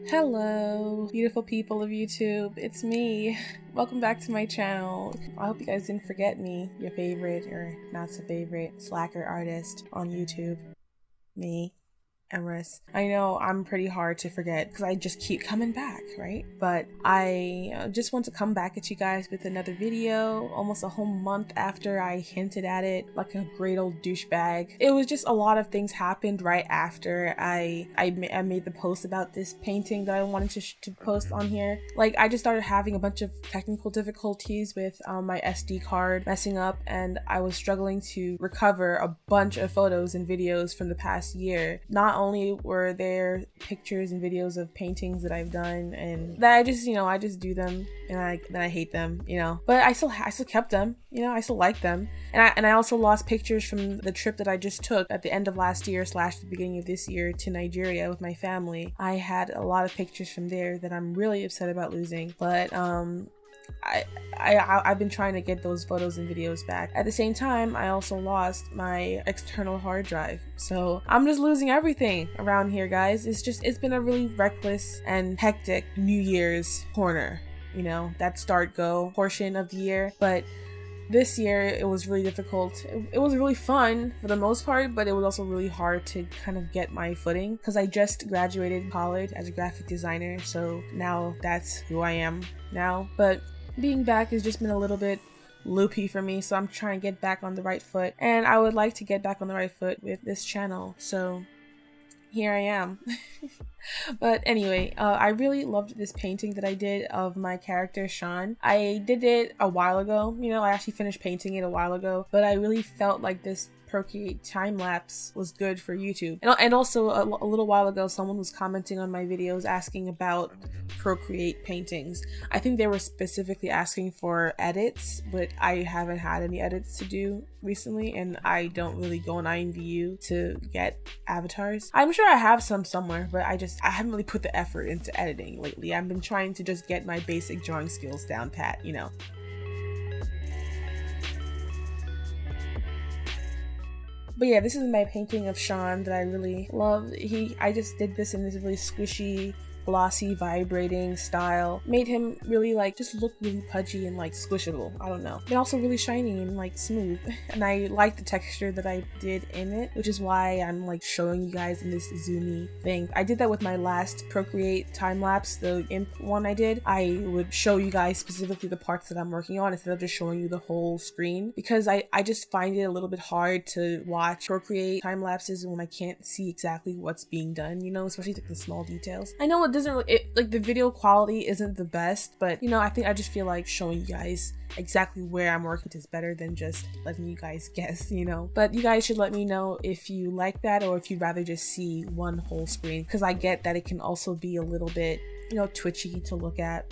Hello, beautiful people of YouTube, it's me. Welcome back to my channel. I hope you guys didn't forget me, your favorite or not so favorite slacker artist on YouTube. Me, Emrys. I know I'm pretty hard to forget because I just keep coming back, right? But I just want to come back at you guys with another video almost a whole month after I hinted at it like a great old douchebag. It was just a lot of things happened right after I made the post about this painting that I wanted to post on here. Like, I just started having a bunch of technical difficulties with my SD card messing up, and I was struggling to recover a bunch of photos and videos from the past year. Not only were there pictures and videos of paintings that I've done and that I just do them and I hate them, but I still kept them, I still like them. And I also lost pictures from the trip that I just took at the end of last year / the beginning of this year to Nigeria with my family. I had a lot of pictures from there that I'm really upset about losing, but I've been trying to get those photos and videos back. At the same time, I also lost my external hard drive. So I'm just losing everything around here, guys. It's been a really reckless and hectic New Year's corner, that start-go portion of the year. But this year, it was really difficult. It was really fun for the most part, but it was also really hard to kind of get my footing because I just graduated college as a graphic designer, so now that's who I am now. But being back has just been a little bit loopy for me, so I'm trying to get back on the right foot, and I would like to get back on the right foot with this channel, so here I am. But anyway, I really loved this painting that I did of my character Sean. I did it a while ago, I actually finished painting it a while ago, but I really felt like this Procreate time-lapse was good for YouTube. And also a little while ago, someone was commenting on my videos asking about Procreate paintings. I think they were specifically asking for edits, but I haven't had any edits to do recently, and I don't really go on imvu to get avatars. I'm sure I have some somewhere, but I haven't really put the effort into editing lately. I've been trying to just get my basic drawing skills down pat, But yeah, this is my painting of Sean that I really love. I just did this in this really squishy, glossy, vibrating style. Made him really just look really pudgy and squishable. I don't know. And also really shiny and smooth. And I like the texture that I did in it, which is why I'm showing you guys in this zoomy thing. I did that with my last Procreate time-lapse, the imp one I did. I would show you guys specifically the parts that I'm working on instead of just showing you the whole screen, because I just find it a little bit hard to watch Procreate time-lapses when I can't see exactly what's being done, especially the small details. I know it doesn't the video quality isn't the best, but I just feel like showing you guys exactly where I'm working is better than just letting you guys guess, but you guys should let me know if you like that or if you'd rather just see one whole screen, because I get that it can also be a little bit twitchy to look at.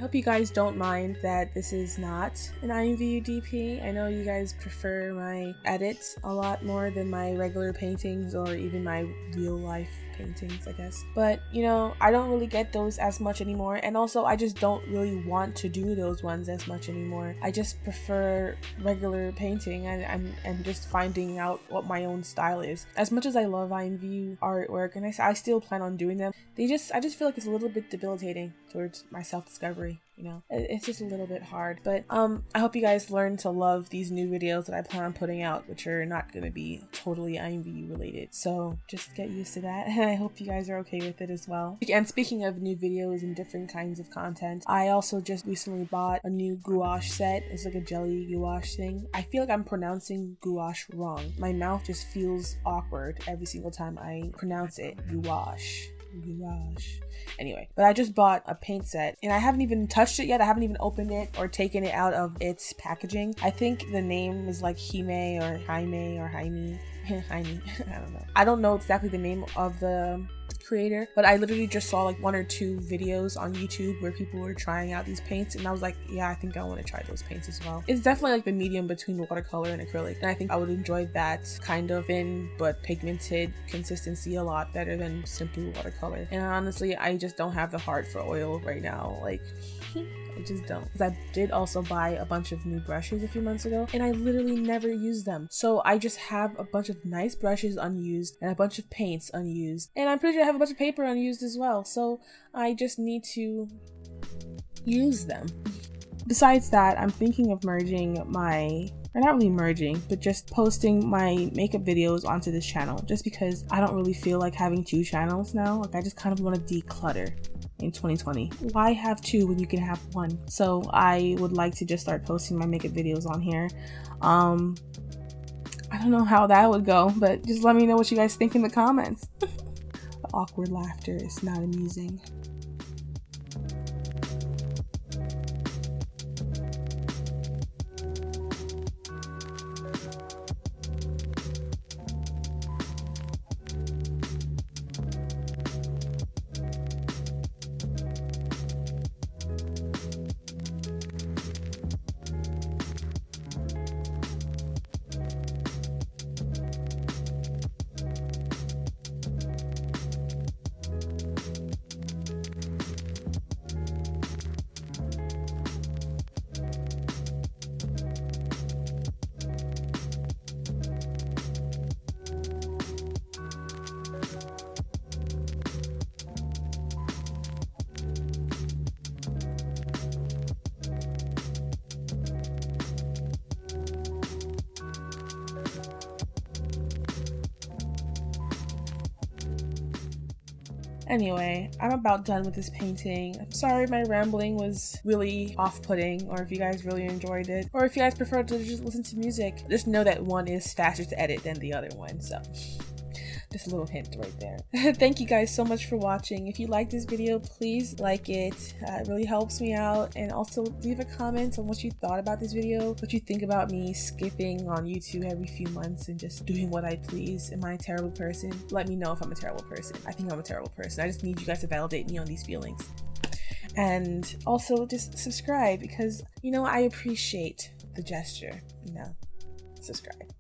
hope you guys don't mind that this is not an imvu DP. I know you guys prefer my edits a lot more than my regular paintings or even my real life paintings, I guess. But you know, I don't really get those as much anymore, and also I just don't really want to do those ones as much anymore. I just prefer regular painting and just finding out what my own style is. As much as I love imvu artwork and I still plan on doing them, I just feel like it's a little bit debilitating towards my self-discovery. You know, it's just a little bit hard. But I hope you guys learn to love these new videos that I plan on putting out, which are not going to be totally imvu related. So just get used to that, and I hope you guys are okay with it as well. And speaking of new videos and different kinds of content, I also just recently bought a new gouache set. It's like a jelly gouache thing. I feel like I'm pronouncing gouache wrong. My mouth just feels awkward every single time I pronounce it. Gouache. Anyway, but I just bought a paint set and I haven't even touched it yet. I haven't even opened it or taken it out of its packaging. I think the name is like Hime or Jaime or Jaime. Jaime. I don't know exactly the name of the creator, but I literally just saw like 1 or 2 videos on YouTube where people were trying out these paints, and I was like, yeah, I think I want to try those paints as well. It's definitely like the medium between watercolor and acrylic, and I think I would enjoy that kind of thin but pigmented consistency a lot better than simply watercolor. And honestly, I just don't have the heart for oil right now. Like I just don't. Because I did also buy a bunch of new brushes a few months ago, and I literally never use them. So I just have a bunch of nice brushes unused and a bunch of paints unused, and I'm pretty sure I have a bunch of paper unused as well. So I just need to use them. Besides that, I'm thinking of merging or not really merging, but just posting my makeup videos onto this channel, just because I don't really feel like having 2 channels now. Like I just kind of want to declutter in 2020. Why have 2 when you can have 1? So I would like to just start posting my makeup videos on here. I don't know how that would go, but just let me know what you guys think in the comments. The awkward laughter is not amusing. Anyway, I'm about done with this painting. I'm sorry my rambling was really off-putting, or if you guys really enjoyed it, or if you guys prefer to just listen to music, just know that one is faster to edit than the other one, so just a little hint right there. Thank you guys so much for watching. If you like this video, please like it. It really helps me out, and also leave a comment on what you thought about this video, what you think about me skipping on YouTube every few months and just doing what I please. Am I a terrible person? Let me know if I'm a terrible person. I think I'm a terrible person. I just need you guys to validate me on these feelings. And also just subscribe, because, you know, I appreciate the gesture, you know. Subscribe.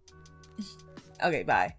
Okay, bye.